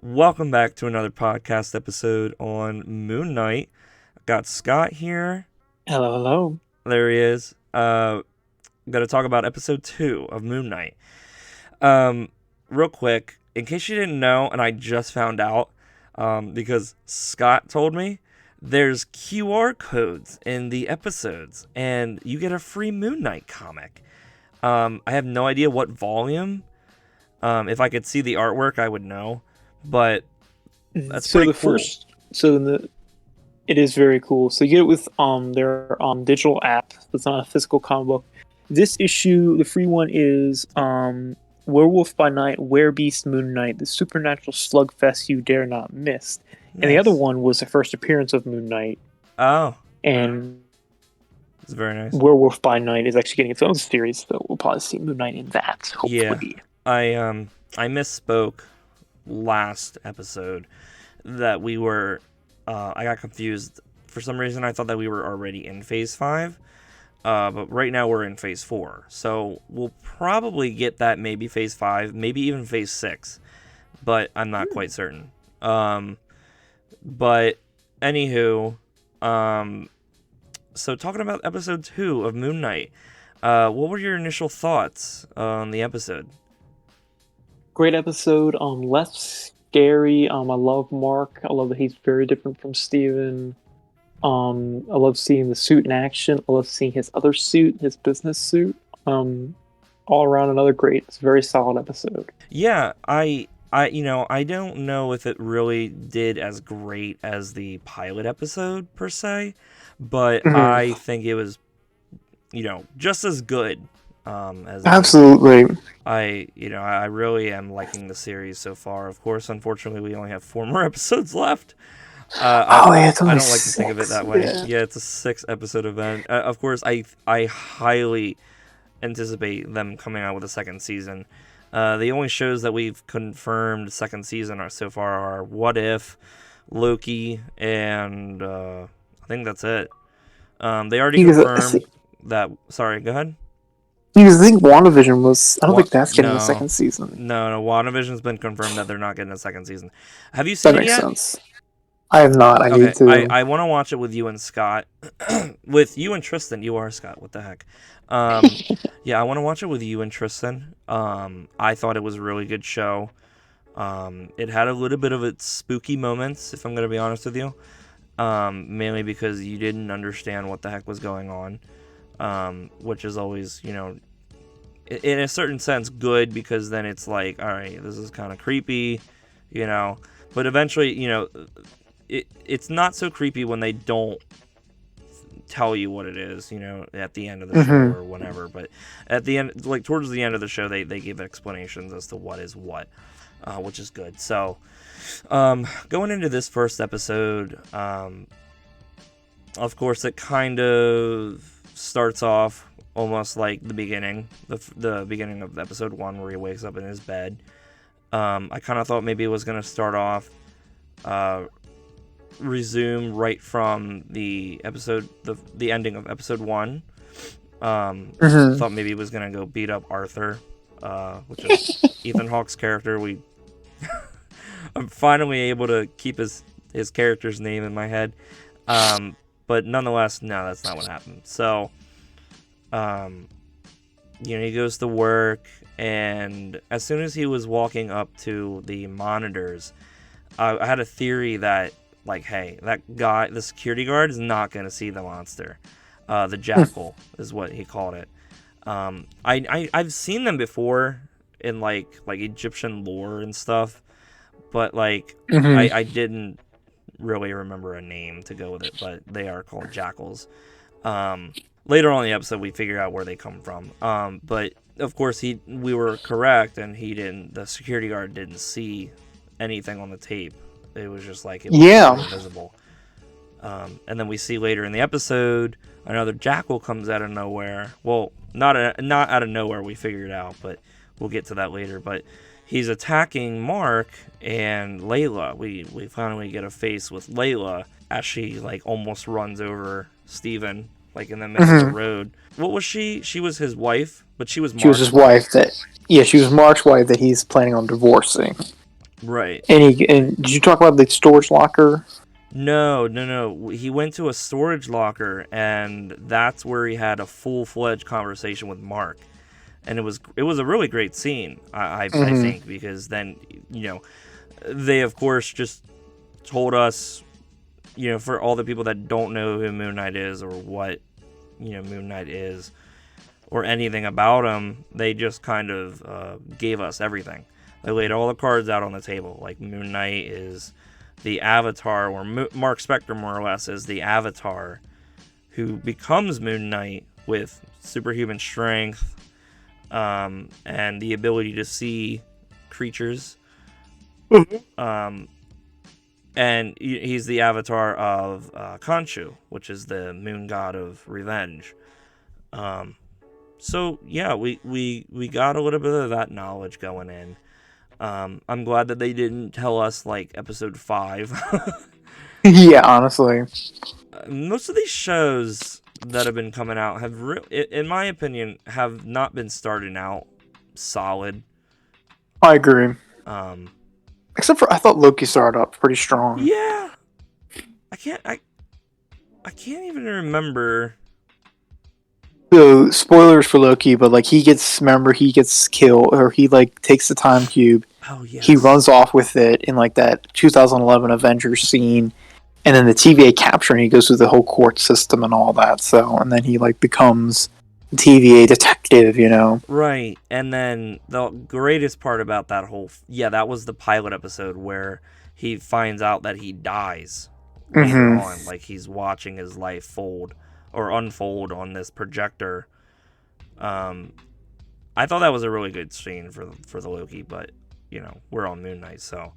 Welcome back to another podcast episode on Moon Knight. Got Scott here. Hello, hello. There he is. Going to talk about episode 2 of Moon Knight. Real quick, in case you didn't know, and I just found out, because Scott told me, there's QR codes in the episodes, and you get a free Moon Knight comic. I have no idea what volume. If I could see the artwork, I would know. But that's So pretty the cool. it is very cool. So you get it with their digital app. It's not a physical comic book. This issue, the free one, is Werewolf by Night, Werebeast Moon Knight, the supernatural slugfest you dare not miss. And the other Nice. one was the first appearance of Moon Knight, Oh, and it's very nice. Werewolf by Night is actually getting its own series, so we'll probably see Moon Knight in that, Yeah. hopefully. I misspoke last episode that we were I got confused. For some reason I thought that we were already in phase 5. But right now we're in phase 4. So we'll probably get that maybe phase 5, maybe even phase 6. But I'm not quite certain. But anywho, so talking about episode 2 of Moon Knight, what were your initial thoughts on the episode? Great episode. Less scary. I love Mark. I love that he's very different from Steven. I love seeing the suit in action. I love seeing his other suit, his business suit. All around another great. It's a very solid episode. Yeah, I don't know if it really did as great as the pilot episode per se, but I think it was, just as good as Absolutely. I really am liking the series so far. Of course, unfortunately, we only have 4 more episodes left. It's only I don't like to think of it that way. Yeah. Yeah, it's a 6-episode event. Of course, I highly anticipate them coming out with a second season. The only shows that we've confirmed second season so far are What If, Loki, and I think that's it. They already confirmed that. Sorry, go ahead. Because I think WandaVision was. I don't think that's getting a No, second season. no. WandaVision's been confirmed that they're not getting a second season. Have you That seen it makes yet? sense. I have not. I need Okay, to. I want to watch it with you and Scott. With you and Tristan. You are Scott. What the heck? Yeah, I want to watch it with you and Tristan. I thought it was a really good show. It had a little bit of its spooky moments, if I'm going to be honest with you. Mainly because you didn't understand what the heck was going on. Which is always, in a certain sense good, because then it's like, all right, this is kind of creepy, But eventually, it's not so creepy when they don't tell you what it is, at the end of the show or whenever. But at the end, like towards the end of the show, they give explanations as to what is what, which is good. So, going into this first episode, of course, it kind of starts off almost like the beginning, the beginning of episode 1, where he wakes up in his bed. I kind of thought maybe it was going to start off, resume right from the episode, the ending of episode 1. Thought maybe it was going to go beat up Arthur, which is Ethan Hawke's character. I'm finally able to keep his character's name in my head. But nonetheless, no, that's not what happened. So, he goes to work, and as soon as he was walking up to the monitors, I had a theory that, like, hey, that guy, the security guard, is not going to see the monster. The jackal is what he called it. I've seen them before in like Egyptian lore and stuff, but like I didn't really remember a name to go with it, but they are called jackals. Later on in the episode, we figure out where they come from. But of course, we were correct, and the security guard didn't see anything on the tape. It was just like it was invisible. And then we see later in the episode, another jackal comes out of nowhere. Well, not out of nowhere, we figured out, but we'll get to that later. But he's attacking Mark and Layla. We finally get a face with Layla as she like almost runs over Steven, like in the middle of the road. What was she? She was his wife, but she was Mark's She was his wife. She was Mark's wife that he's planning on divorcing. Right. And did you talk about the storage locker? No. He went to a storage locker, and that's where he had a full-fledged conversation with Mark. And it was a really great scene, I think, because then, they of course just told us, for all the people that don't know who Moon Knight is or what, Moon Knight is or anything about him, they just kind of gave us everything. They laid all the cards out on the table. Like, Moon Knight is the Avatar, or Mark Spector, more or less, is the Avatar who becomes Moon Knight with superhuman strength, and the ability to see creatures. And he's the avatar of Khonshu, which is the moon god of revenge. So yeah, we got a little bit of that knowledge going in. I'm glad that they didn't tell us like episode 5. Yeah, honestly. Most of these shows that have been coming out have, in my opinion, have not been starting out solid. I agree. Except for, I thought Loki started up pretty strong. Yeah, I can't even remember. So, spoilers for Loki, but like he gets killed, or he like takes the time cube. Oh yes. He runs off with it in like that 2011 Avengers scene, and then the TVA capture, and he goes through the whole court system and all that. So, and then he like becomes a TVA detective, Right, and then the greatest part about that that was the pilot episode where he finds out that he dies later on, like he's watching his life fold or unfold on this projector. I thought that was a really good scene for the Loki, but we're on Moon Knight, so.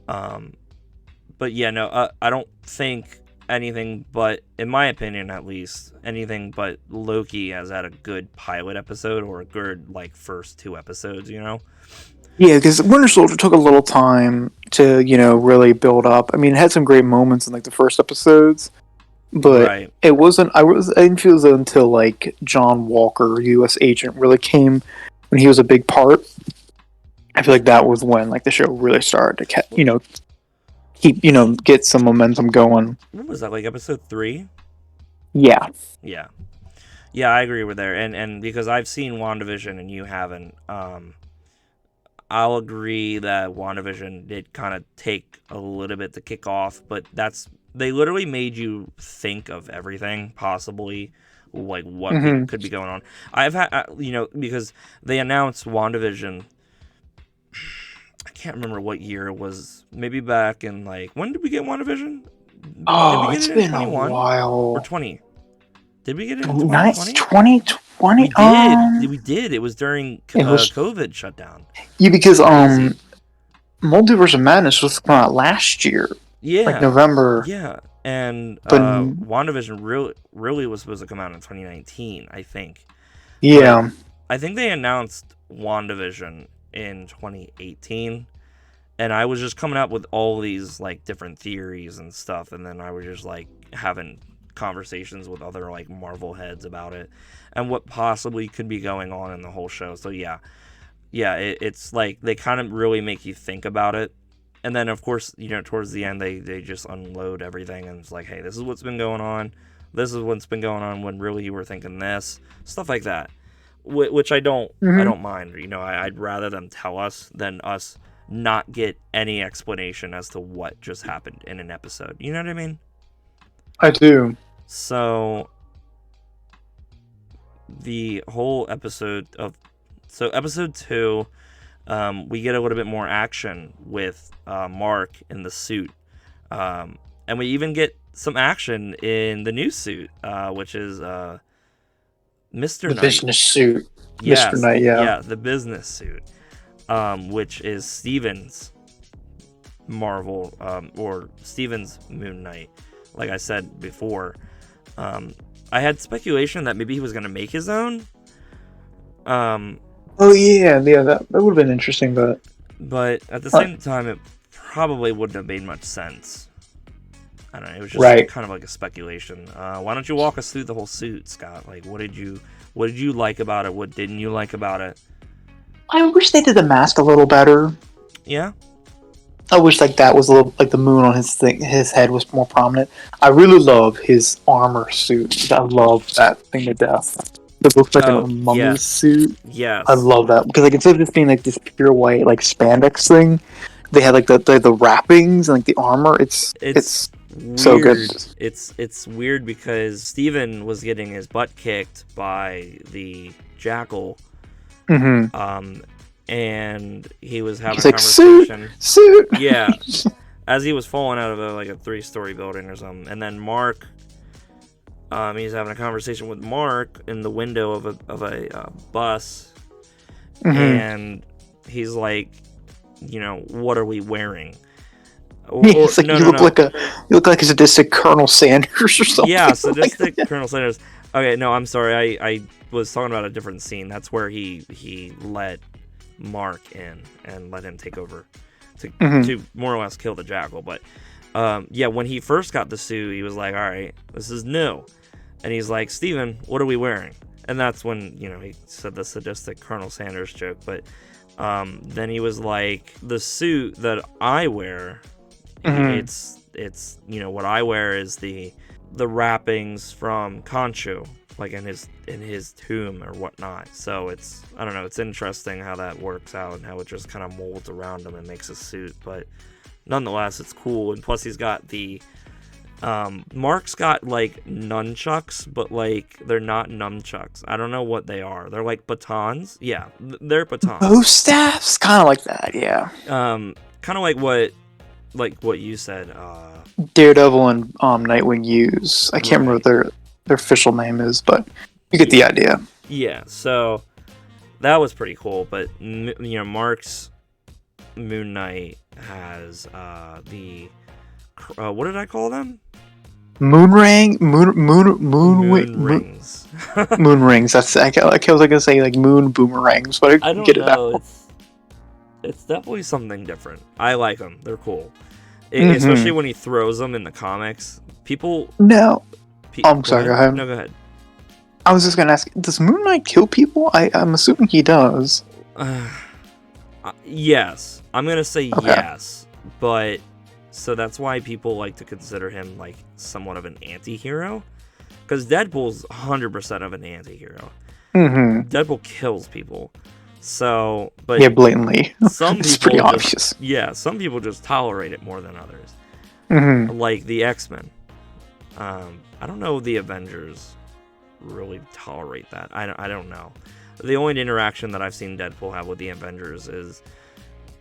But yeah, no, I don't think anything but, in my opinion at least, anything but Loki has had a good pilot episode or a good like first 2 episodes. Yeah, because Winter Soldier took a little time to really build up. I mean, it had some great moments in like the first episodes. But It wasn't. I didn't feel as though until like John Walker, U.S. agent, really came when he was a big part. I feel like that was when like the show really started to keep get some momentum going. What was that, like episode 3? Yeah. I agree with there, and because I've seen WandaVision and you haven't, I'll agree that WandaVision did kind of take a little bit to kick off, but they literally made you think of everything possibly, like what could be going on. I've had, because they announced WandaVision, I can't remember what year it was, maybe back in like, when did we get WandaVision? Oh, it's been a while. Or 20? Did we get it in 2020? 2020? We did. It was during COVID shutdown. Yeah, because Multiverse of Madness was coming out last year. Yeah. Like November. Yeah. And WandaVision really was supposed to come out in 2019, I think. Yeah. But I think they announced WandaVision in 2018. And I was just coming up with all these like different theories and stuff, and then I was just like having conversations with other like Marvel heads about it and what possibly could be going on in the whole show. So it's like they kind of really make you think about it, and then of course towards the end they just unload everything and it's like, hey, this is what's been going on, this is what's been going on when really you were thinking this, stuff like that, which I don't mind. I'd rather them tell us than us not get any explanation as to what just happened in an episode. You know what I mean? I do. So the whole episode episode 2, we get a little bit more action with Mark in the suit, and we even get some action in the new suit, which is Mr. Knight. The business suit. Yes, Mr. Knight, yeah. Yeah, the business suit. Which is Steven's Marvel, or Steven's Moon Knight. Like I said before, I had speculation that maybe he was going to make his own. Oh yeah, that would have been interesting, but at the same time, it probably wouldn't have made much sense. I don't know. It was just kind of like a speculation. Why don't you walk us through the whole suit, Scott? Like, what did you like about it? What didn't you like about it? I wish they did the mask a little better. Yeah. I wish like that was a little like the moon on his thing. His head was more prominent. I really love his armor suit. I love that thing to death. It looks like a Oh, mummy yes. suit. I Yes. love that because like instead of just being like this pure white like spandex thing, they had like the wrappings and like the armor. It's so good. Weird. It's weird because Steven was getting his butt kicked by the jackal, Mm-hmm. and he was having He's a like conversation. suit. Yeah, as he was falling out of like a 3-story building or something, and then Mark, he's having a conversation with Mark in the window of a bus, Mm-hmm. and he's like, what are we wearing? He's like, you look like a sadistic Colonel Sanders or something. Yeah, sadistic like Colonel Sanders. Okay, no, I'm sorry. I was talking about a different scene. That's where he let Mark in and let him take over to more or less kill the jackal. But yeah, when he first got the suit, he was like, all right, this is new. And he's like, Steven, what are we wearing? And that's when, he said the sadistic Colonel Sanders joke. But then he was like, the suit that I wear, it's what I wear is the wrappings from Conchu, like in his tomb or whatnot. So it's, I don't know, it's interesting how that works out and how it just kind of molds around him and makes a suit. But nonetheless, it's cool. And plus he's got the Mark's got like nunchucks, but like they're not nunchucks. I don't know what they are. They're like batons. Yeah, they're batons. Bow staffs, kind of like that. Yeah. Kind of like what you said. Daredevil and Nightwing use. I can't remember what their official name is, but you get the idea. Yeah. So that was pretty cool. But Mark's Moon Knight has the what did I call them? Moon rings. Moon rings. That's I was gonna say like moon boomerangs, but I don't get know. It it's definitely something different. I like them. They're cool, especially when he throws them in the comics. People. No. I'm sorry. Go ahead. No, go ahead. I was just gonna ask: does Moon Knight kill people? I'm assuming he does. Yes, I'm gonna say yes, but. So that's why people like to consider him like somewhat of an anti-hero, because Deadpool's 100% of an anti-hero. Mm-hmm. Deadpool kills people. So, but yeah, blatantly. Some it's people pretty obvious. Yeah, some people just tolerate it more than others. Mm-hmm. Like the X-Men. I don't know the Avengers really tolerate that. I don't know. The only interaction that I've seen Deadpool have with the Avengers is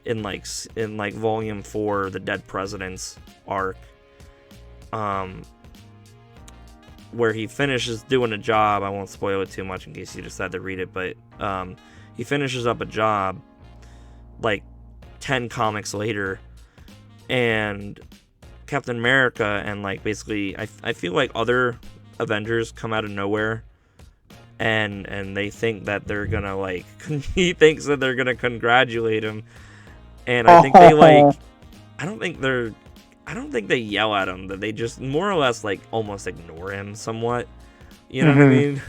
in volume 4, the Dead President's arc, where he finishes doing a job. I won't spoil it too much in case you decide to read it, but he finishes up a job like 10 comics later, and Captain America and like basically I feel like other Avengers come out of nowhere and they think that they're gonna like he thinks that they're gonna congratulate him. And I think they I don't think they yell at him, that they just more or less like almost ignore him somewhat. You know what I mean?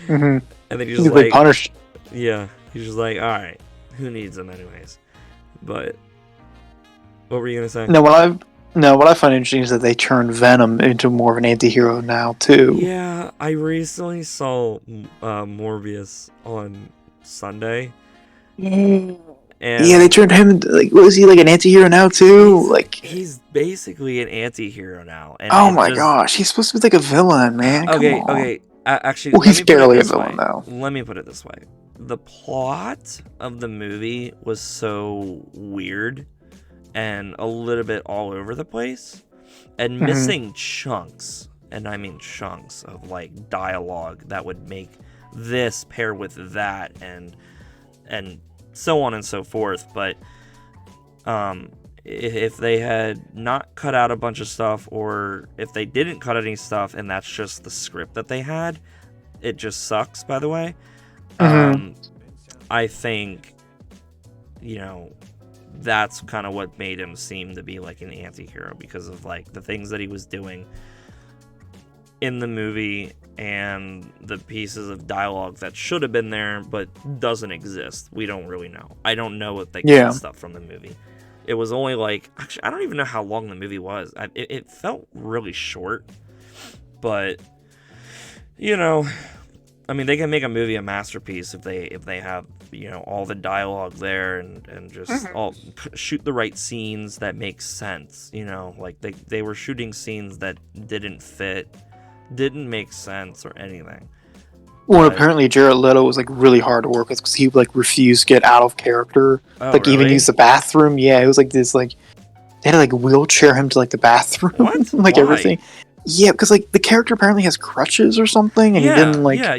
And then he's like punished. Yeah, he's just like, all right, who needs him anyways? But what were you gonna say? No, what I find interesting is that they turned Venom into more of an anti-hero now too. Yeah, I recently saw Morbius on Sunday. And yeah, they turned him into, like, what is he, like an anti-hero now too? He's basically an anti-hero now. And oh my gosh, he's supposed to be like a villain, man. Okay. Actually, well, he's barely a villain though. Let me put it this way: the plot of the movie was so weird and a little bit all over the place, and missing chunks, and I mean chunks of like dialogue that would make this pair with that, and so on and so forth. But if they had not cut out a bunch of stuff, or if they didn't cut any stuff and that's just the script that they had, it just sucks, by the way. I think, that's kind of what made him seem to be like an anti-hero, because of like the things that he was doing in the movie and the pieces of dialogue that should have been there but doesn't exist. We don't really know. I don't know if they cut stuff from the movie. It was only like, actually, I don't even know how long the movie was. It felt really short, but you know, I mean, they can make a movie a masterpiece if they have, you know, all the dialogue there and just all shoot the right scenes that make sense. You know, like they were shooting scenes that didn't fit, didn't make sense or anything. Well, But, apparently Jared Leto was like really hard to work with because he like refused to get out of character. oh, Like even really? use the bathroom. Yeah, it was like this like they had to like wheelchair him to like the bathroom. What? Like Why? everything. Yeah, because like the character apparently has crutches or something, and he didn't like. Yeah.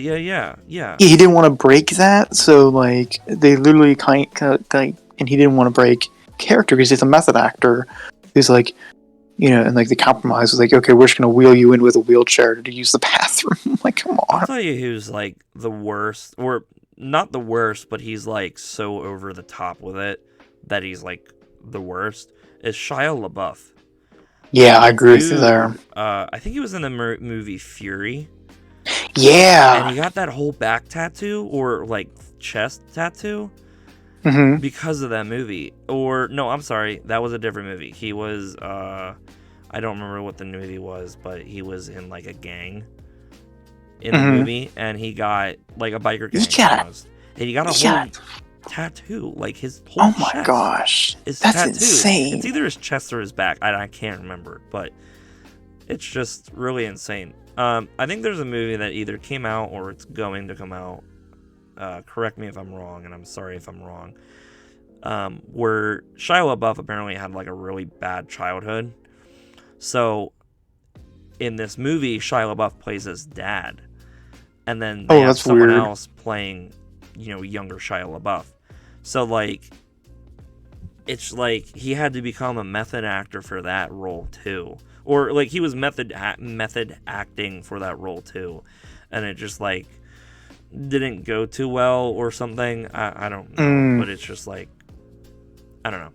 He didn't want to break that, so like they literally and he didn't want to break character because he's a method actor. He's like, you know, and like the compromise was like, okay, we're just gonna wheel you in with a wheelchair to use the bathroom. Like, come I'll on. tell you who's like the worst, or not the worst, but he's like so over the top with it that he's like the worst, is Shia LaBeouf. Yeah, I agree with you Dude, there. I think he was in the movie Fury, and Yeah. he got that whole back tattoo or like chest tattoo Hmm. because of that movie. Or no, I'm sorry, that was a different movie. He was I don't remember what the movie was, but he was in like a gang in the movie, and he got like a biker gang almost. And he got a whole tattoo, like his whole Oh my chest gosh, is that's tattooed. insane. It's either his chest or his back. I can't remember, but it's just really insane. I think there's a movie that either came out or it's going to come out. Correct me if I'm wrong, and I'm sorry if I'm wrong. Where Shia LaBeouf apparently had like a really bad childhood. So in this movie, Shia LaBeouf plays his dad, and then they have someone else playing, you know, younger Shia LaBeouf. So like, it's like he had to become a method actor for that role too, or like he was method acting for that role too, and it just like didn't go too well or something. I don't know, but it's just like I don't know.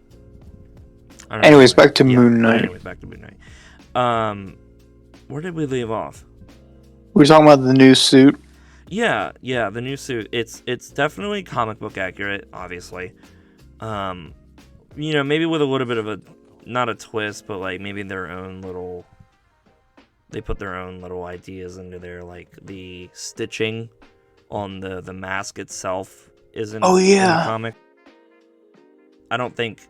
Anyways, back to Moon Knight. Anyways, back to Moon Knight. Where did we leave off? We were talking about the new suit. Yeah, the new suit. It's definitely comic book accurate, obviously. You know, maybe with a little bit of a, not a twist, but like maybe their own little, they put their own little ideas into there, like the stitching on the mask itself isn't in the comic. I don't think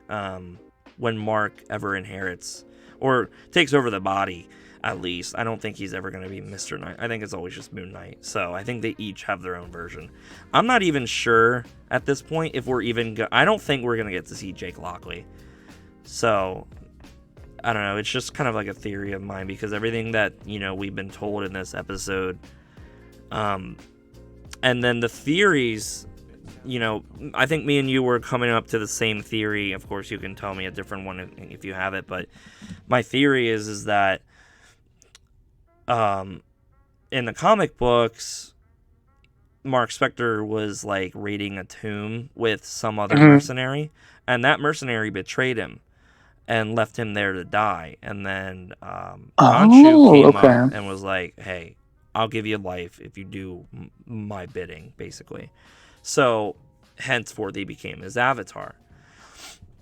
when Mark ever inherits or takes over the body, at least, I don't think he's ever going to be Mr. Knight. I think it's always just Moon Knight. So I think they each have their own version. I'm not even sure at this point if we're even I don't think we're going to get to see Jake Lockley. So I don't know. It's just kind of like a theory of mine because everything that, you know, we've been told in this episode, and then the theories, you know, I think me and you were coming up to the same theory. Of course, you can tell me a different one if you have it, but my theory is that in the comic books, Mark Spector was like raiding a tomb with some other mercenary, and that mercenary betrayed him and left him there to die. And then Khonshu came up and was like, "Hey, I'll give you life if you do my bidding," basically. So henceforth, he became his avatar,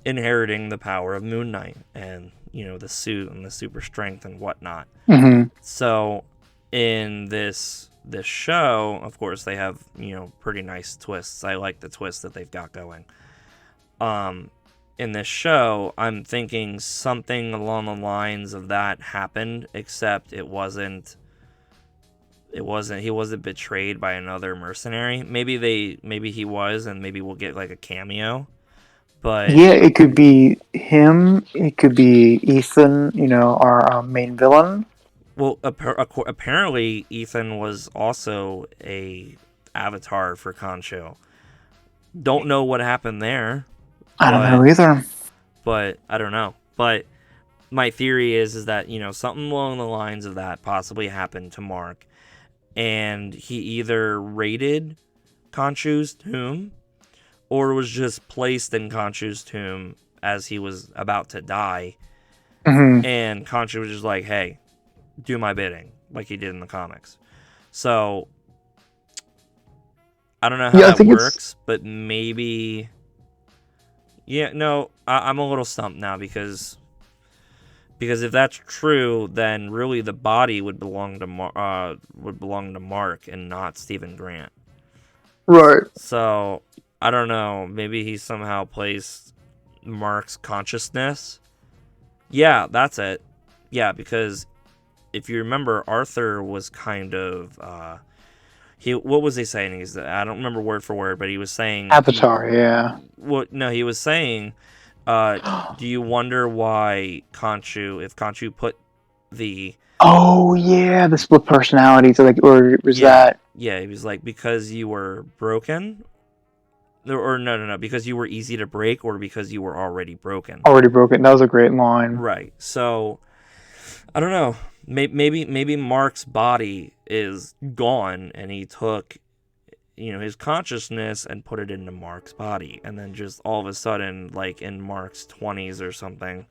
inheriting the power of Moon Knight and, you know, the suit and the super strength and whatnot. So in this show, of course, they have, you know, pretty nice twists. I like the twist that they've got going. In this show, I'm thinking something along the lines of that happened, except he wasn't betrayed by another mercenary. Maybe he was, and maybe we'll get like a cameo. But yeah, it could be him. It could be Ethan. You know, our main villain. Well, apparently Ethan was also a avatar for Khonshu. Don't know what happened there. I don't know either. But I don't know. But my theory is that, you know, something along the lines of that possibly happened to Mark, and he either raided Khonshu's tomb or was just placed in Khonshu's tomb as he was about to die. And Khonshu was just like, "Hey, do my bidding," like he did in the comics. So I don't know how that works, but maybe Yeah, no, I'm a little stumped now because if that's true, then really the body would belong to Mark and not Stephen Grant. Right. So I don't know. Maybe he somehow placed Mark's consciousness. Yeah, that's it. Yeah, because if you remember, Arthur was kind of what was he saying? I don't remember word for word, but he was saying Avatar, yeah. No, he was saying, do you wonder why if Khonshu put the Oh yeah, the split personalities, or was yeah that? yeah, he was like, because you were broken, or no, because you were easy to break, or because you were already broken. Already broken. That was a great line. Right. So I don't know. Maybe Mark's body is gone, and he took his consciousness and put it into Mark's body, and then just all of a sudden, like in Mark's 20s or something,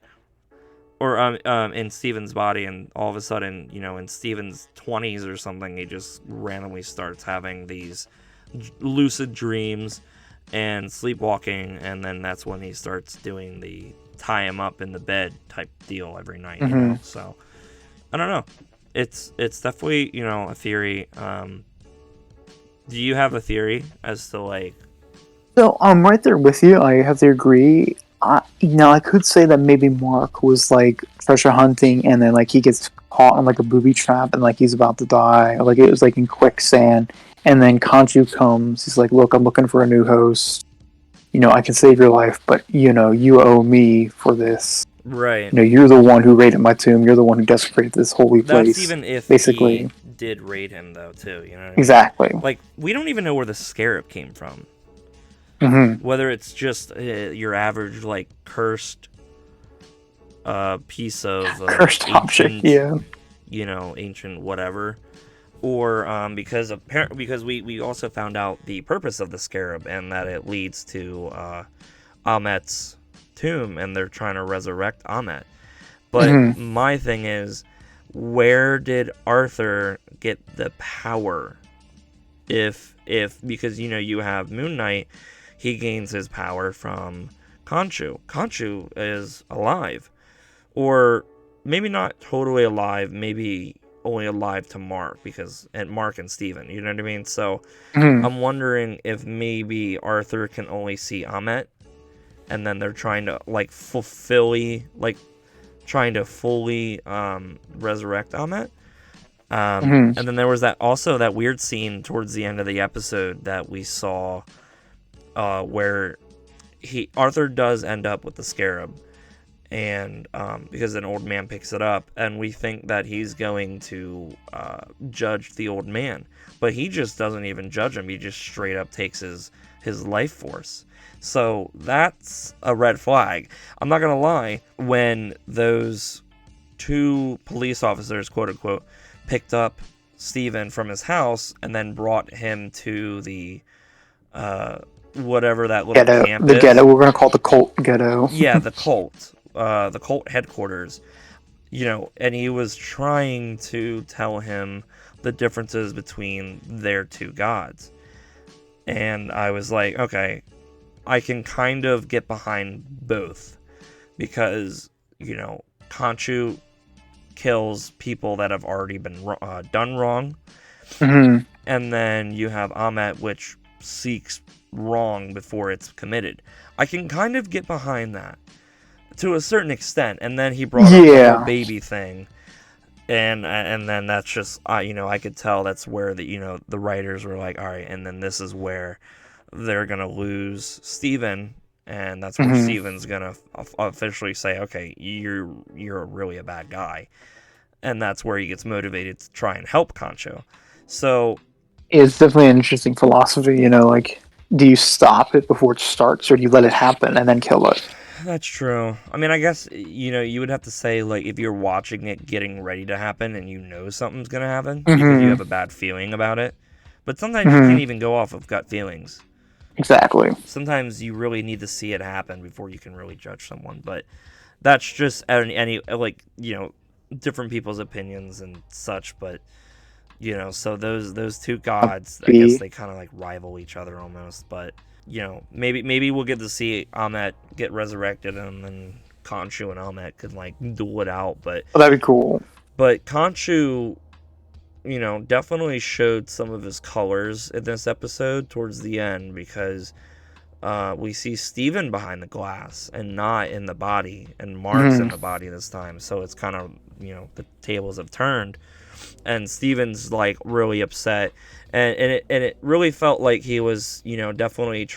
or in Steven's body, and all of a sudden, in Steven's 20s or something, he just randomly starts having these lucid dreams and sleepwalking, and then that's when he starts doing the tie him up in the bed type deal every night. So I don't know. It's definitely a theory. Do you have a theory as to like? So I'm right there with you. I have to agree. I could say that maybe Mark was like treasure hunting, and then like he gets caught in like a booby trap, and like he's about to die, or like it was like in quicksand, and then Khonshu comes. He's like, "Look, I'm looking for a new host. I can save your life, but you owe me for this. Right. You're the one who raided my tomb. You're the one who desecrated this holy place." That's even if basically he did raid him, though, too. You know what I mean? Exactly. Like, we don't even know where the scarab came from. Mm-hmm. Whether it's just your average, like, cursed piece of cursed object, yeah. Ancient whatever, or because we also found out the purpose of the scarab, and that it leads to Ammit's tomb, and they're trying to resurrect Ammit. But my thing is, where did Arthur get the power? If because you have Moon Knight, he gains his power from Khonshu. Khonshu is alive, or maybe not totally alive, maybe only alive to Mark, and Mark and Steven, you know what I mean? So I'm wondering if maybe Arthur can only see Ammit, and then they're trying to like fully resurrect Ammit. And then there was that weird scene towards the end of the episode that we saw, where Arthur does end up with the scarab, and because an old man picks it up, and we think that he's going to judge the old man, but he just doesn't even judge him. He just straight up takes his life force. So that's a red flag. I'm not gonna lie, when those two police officers, quote unquote, picked up Steven from his house and then brought him to the whatever that little camp is. The ghetto. We're gonna call it the cult ghetto. Yeah, the cult headquarters. And he was trying to tell him the differences between their two gods. And I was like, okay, I can kind of get behind both, because Khonshu kills people that have already been done wrong, and then you have Ammit, which seeks wrong before it's committed. I can kind of get behind that to a certain extent, and then he brought up the whole baby thing, and then that's just I could tell that's where the writers were like, all right, and then this is where they're gonna lose Steven, and that's where Steven's gonna officially say, okay, you're really a bad guy, and that's where he gets motivated to try and help Khonshu. So it's definitely an interesting philosophy. Like, do you stop it before it starts, or do you let it happen and then kill it? That's true. I mean, I guess you would have to say, like, if you're watching it getting ready to happen and something's gonna happen because you have a bad feeling about it. But sometimes you can't even go off of gut feelings. Exactly. Sometimes you really need to see it happen before you can really judge someone. But that's just any different people's opinions and such. But so those two gods, I guess they kind of like rival each other almost. But maybe we'll get to see Ammit get resurrected, and then Khonshu and Ammit could like duel it out. But that'd be cool. But Khonshu, definitely showed some of his colors in this episode towards the end, because we see Steven behind the glass and not in the body, and Mark's in the body this time. So it's kind of, the tables have turned, and Steven's like really upset, and it really felt like he was, definitely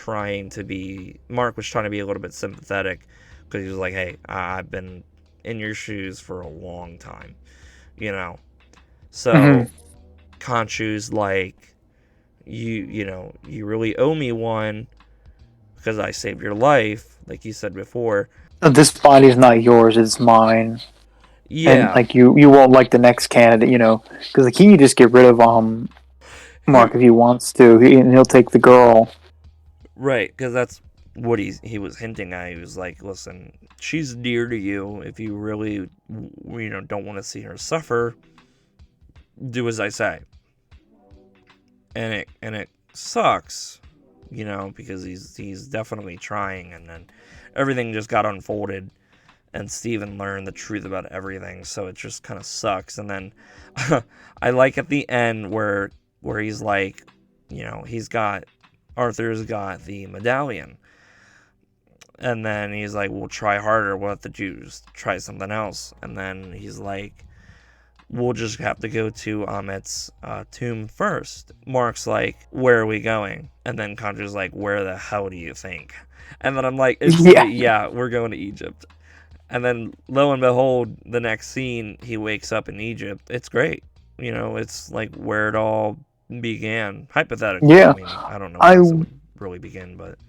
Mark was trying to be a little bit sympathetic, because he was like, hey, I've been in your shoes for a long time, so Khonshu's like, you really owe me one, because I saved your life, like you said before. This body's not yours, it's mine. Yeah. And, like, you won't like the next candidate, because, like, he can just get rid of, Mark if he wants to, and he'll take the girl. Right, because that's what he was hinting at. He was like, listen, she's dear to you. If you really, don't want to see her suffer, do as I say. And it sucks, because he's definitely trying, and then everything just got unfolded, and Steven learned the truth about everything, so it just kind of sucks. And then I like at the end where he's like, Arthur's got the medallion, and then he's like, we'll try harder, we'll have to try something else. And then he's like, we'll just have to go to Ammit's tomb first. Mark's like, where are we going? And then Khonshu's like, where the hell do you think? And then I'm like, yeah, we're going to Egypt. And then lo and behold, the next scene, he wakes up in Egypt. It's great. It's like where it all began. Hypothetically. Yeah. I mean, I don't know where it would really begin, but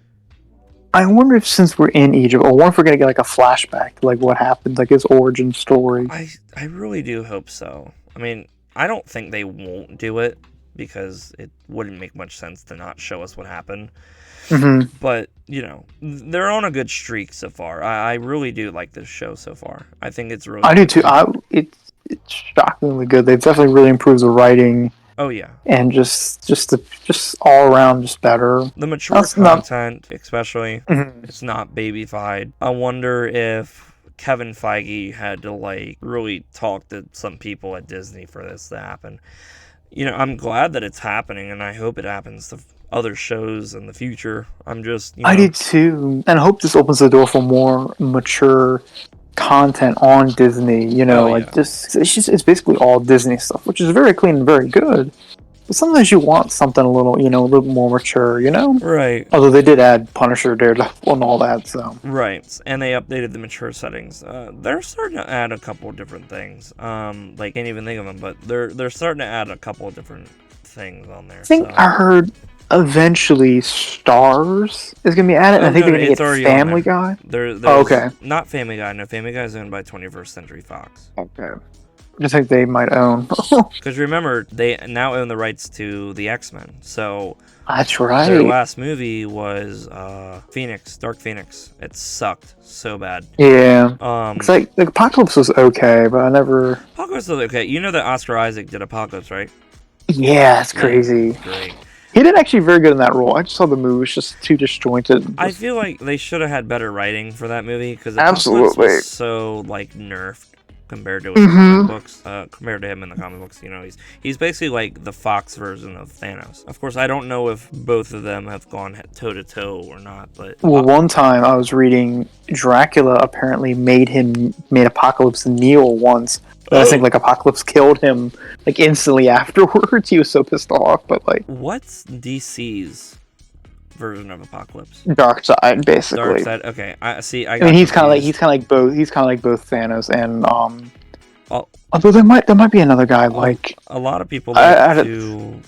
I wonder if, since we're in Egypt, or if we're going to get like a flashback to like what happened, like his origin story. I really do hope so. I mean, I don't think they won't do it, because it wouldn't make much sense to not show us what happened. Mm-hmm. But, they're on a good streak so far. I really do like this show so far. I think it's really I do too. It's shockingly good. They've definitely really improved the writing. Oh yeah. And just all around just better. The mature content, especially, it's not babyfied. I wonder if Kevin Feige had to like really talk to some people at Disney for this to happen. I'm glad that it's happening, and I hope it happens to other shows in the future. I'm just, I did too, and I hope this opens the door for more mature content on Disney. It's basically all Disney stuff, which is very clean and very good. But sometimes you want something a little more mature, Right. Although they did add Punisher, Daredevil, and all that, so. Right, and they updated the mature settings. They're starting to add a couple of different things. Can't even think of them, but they're starting to add a couple of different things on there. I think I heard eventually Stars is going to be added. I think they're going to get Family Guy. Okay. Not Family Guy. No, Family Guy is owned by 21st Century Fox. Okay. I just think they might own. Because remember, they now own the rights to the X-Men. So that's right. Their last movie was Dark Phoenix. It sucked so bad. Yeah. It's like Apocalypse was okay, but I never. Apocalypse was okay. You know that Oscar Isaac did Apocalypse, right? Yeah, it's crazy. Yeah, great. He did actually very good in that role. I just saw the movie; it's just too disjointed. I feel like they should have had better writing for that movie, because absolutely was so like nerfed compared to his comic books. Compared to him in the comic books, he's basically like the Fox version of Thanos. Of course, I don't know if both of them have gone toe to toe or not, but one time I was reading Dracula apparently made Apocalypse kneel once. I think like Apocalypse killed him like instantly afterwards. He was so pissed off. But like, what's DC's version of Apocalypse? Darkseid, basically. Darkseid. Okay, I see. I mean, he's kind of like both Thanos and although there might be another guy like. A lot of people like to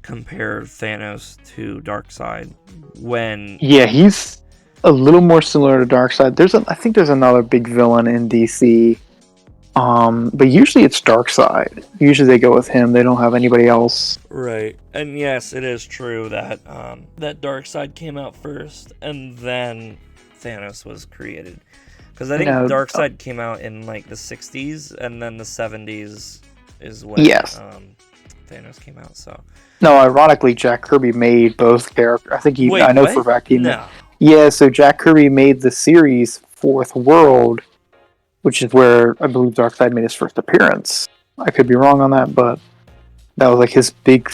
compare Thanos to Darkseid when. Yeah, he's a little more similar to Darkseid. I think there's another big villain in DC. But usually it's Darkseid. Usually they go with him. They don't have anybody else. Right. And yes, it is true that that Darkseid came out first, and then Thanos was created. Because I think Darkseid came out in like the 60s, and then the 70s is when Thanos came out. So No, ironically, Jack Kirby made both characters. I think he. wait, I know what? for a fact he. No. Yeah, so Jack Kirby made the series Fourth World, which is where I believe Darkseid made his first appearance. I could be wrong on that, but that was like his big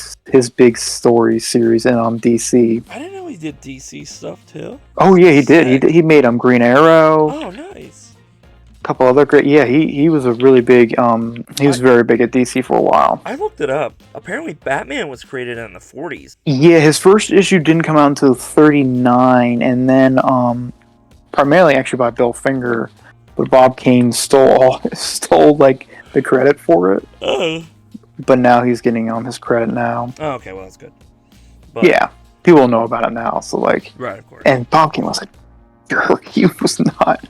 story series in DC. I didn't know he did DC stuff too. Oh yeah, he did. Sick. He made Green Arrow. Oh, nice. A couple other great. Yeah, he was a really big. He was very big at DC for a while. I looked it up. Apparently, Batman was created in the 40s. Yeah, his first issue didn't come out until 39, and then primarily actually by Bill Finger, but Bob Kane stole like the credit for it. Oh. But now he's getting his credit now. Oh, okay, well that's good. But, Yeah, people know about it now. So like, right, of course. and Bob Kane was like, he was not.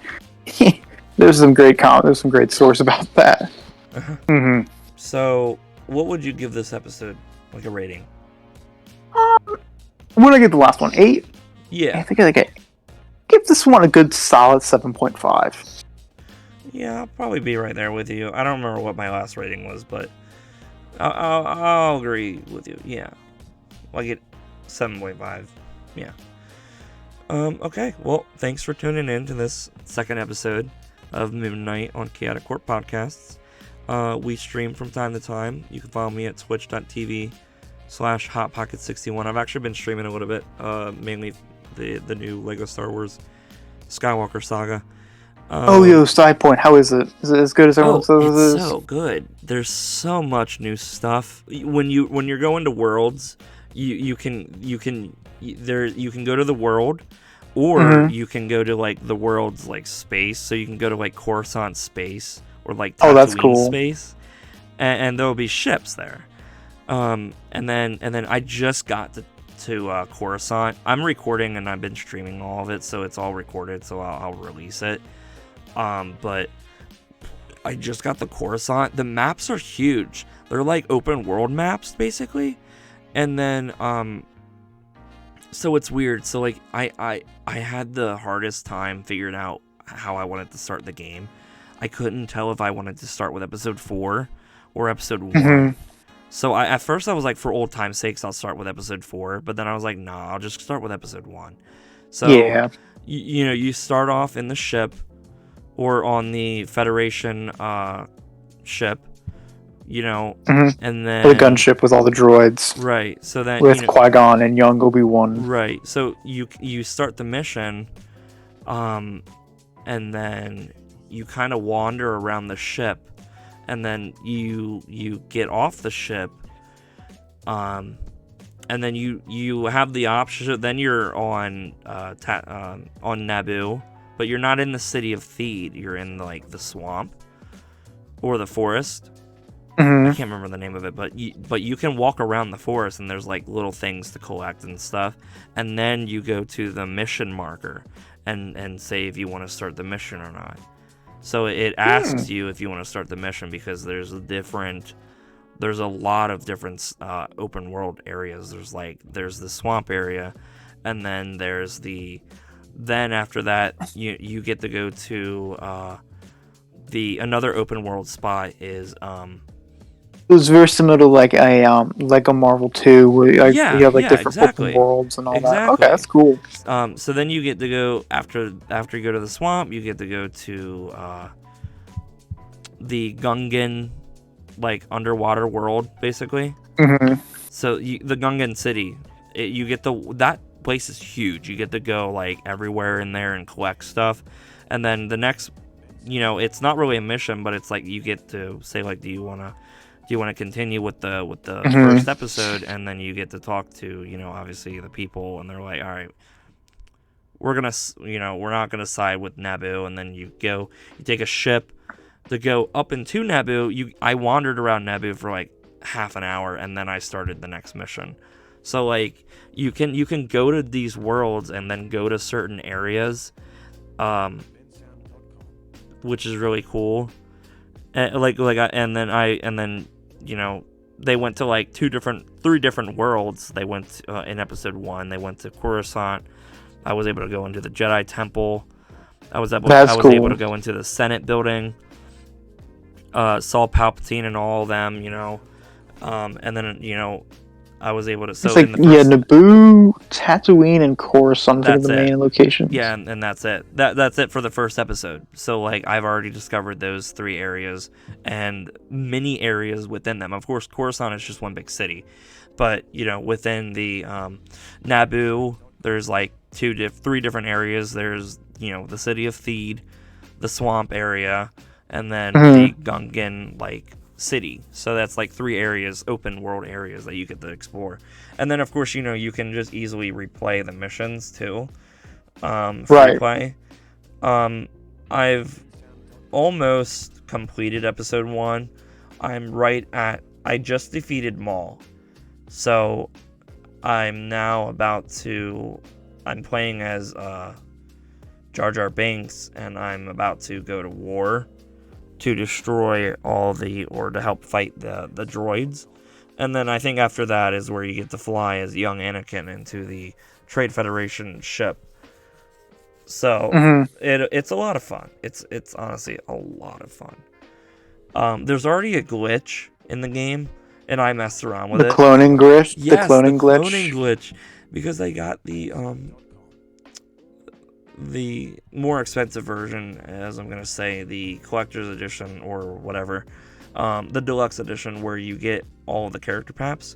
There's some great stories about that. Mm-hmm. So, what would you give this episode, like a rating? What did I give the last one? 8? Yeah. I think I give this one a good solid 7.5. Yeah, I'll probably be right there with you. I don't remember what my last rating was, but I'll agree with you. Yeah, I'll get 7.5. Yeah. Okay. Well, thanks for tuning in to this second episode of Midnight on ChaoticCorp Podcasts. We stream from time to time. You can follow me at twitch.tv/HotPocket61. I've actually been streaming a little bit, mainly the new Lego Star Wars Skywalker Saga. Side Point, how is it? Is it as good as everyone says it is? It's so good. There's so much new stuff. When you're going to worlds, you can go to the world, or you can go to like the world's like space. So you can go to like Coruscant space or like Tatooine that's cool. space, and there'll be ships there. And then I just got to Coruscant. I'm recording and I've been streaming all of it, so it's all recorded. So I'll release it. But I just got the Coruscant. The maps are huge. They're like open world maps basically. And then so it's weird. So like I had the hardest time figuring out how I wanted to start the game. I couldn't tell if I wanted to start with episode 4 or episode 1. So at first I was like, for old time's sakes, I'll start with episode 4. But then I was like, nah, I'll just start with episode 1. So yeah. you start off in the ship, or on the Federation ship, and then the gunship with all the droids. Right. So then with Qui-Gon and young Obi-Wan. Right. So you start the mission, and then you kind of wander around the ship, and then you get off the ship, and then you have the option. Then you're on Naboo. But you're not in the city of Theed. You're in like the swamp or the forest. I can't remember the name of it, but you can walk around the forest and there's like little things to collect and stuff. And then you go to the mission marker and say if you want to start the mission or not. So it asks you if you want to start the mission, because there's a lot of different open world areas. There's the swamp area, and then then after that, you get to go to another open world spot is It was very similar to like a Lego Marvel 2, where you have like different open worlds and all that. Okay, that's cool. So then you get to go after you go to the swamp, you get to go to the Gungan like underwater world basically. So the Gungan city, that place is huge. You get to go like everywhere in there and collect stuff, and then the next, it's not really a mission, but it's like you get to say like, do you want to continue with the first episode, and then you get to talk to obviously the people, and they're like, all right, we're not gonna side with Naboo, and then you take a ship to go up into Naboo. I wandered around Naboo for like half an hour, and then I started the next mission. So like you can go to these worlds and then go to certain areas, which is really cool. And then they went to like 3 different worlds. They went in episode 1. They went to Coruscant. I was able to go into the Jedi Temple. I was able to go into the Senate building. Saw Palpatine and all of them, And then I was able to. It's So like in the first, Naboo, Tatooine, and Coruscant are that's the it. main locations. Yeah, and that's it. That's it for the first episode. So like I've already discovered those 3 areas and many areas within them. Of course, Coruscant is just one big city, but within the Naboo, there's like 3 different areas. There's the city of Theed, the swamp area, and then the Gungan like city. So that's like 3 areas, open world areas that you get to explore. And then of course you can just easily replay the missions too. Free play. I've almost completed episode 1. I just defeated Maul. So I'm now I'm playing as Jar Jar Binks, and I'm about to go to war to destroy or to help fight the droids. And then I think after that is where you get to fly as young Anakin into the Trade Federation ship. So it's a lot of fun. It's honestly a lot of fun. There's already a glitch in the game, and I messed around with the cloning glitch. Yes, the cloning glitch, because I got the more expensive version, as I'm gonna say, the collector's edition or whatever, the deluxe edition, where you get all the character paps.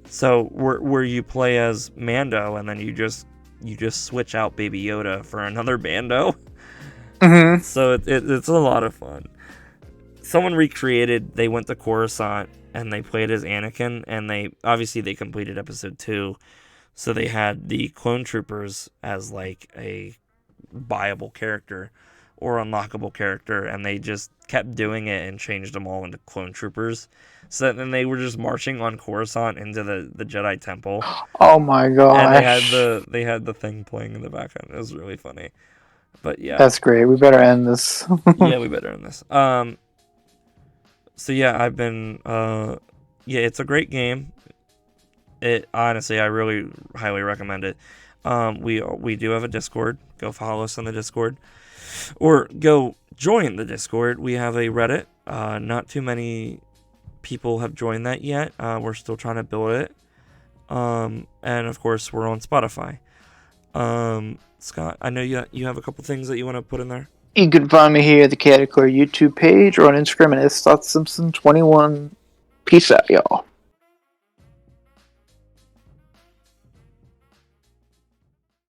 So where you play as Mando, and then you just switch out Baby Yoda for another Mando. So it's a lot of fun. Someone they went to Coruscant and they played as Anakin, and they completed episode 2, so they had the clone troopers as like a buyable character or unlockable character, and they just kept doing it and changed them all into clone troopers. So then they were just marching on Coruscant into the Jedi Temple. Oh my gosh! And they had the thing playing in the background. It was really funny. But yeah, that's great. We better end this. Yeah, we better end this. So yeah, I've been it's a great game. It honestly, I really highly recommend it. We do have a Discord. Go follow us on the Discord, or go join the Discord. We have a Reddit. Not too many people have joined that yet. We're still trying to build it. And of course, we're on Spotify. Scott, I know you have a couple things that you want to put in there. You can find me here at the ChaoticCorp YouTube page or on Instagram at s.simpson21. Peace out, y'all.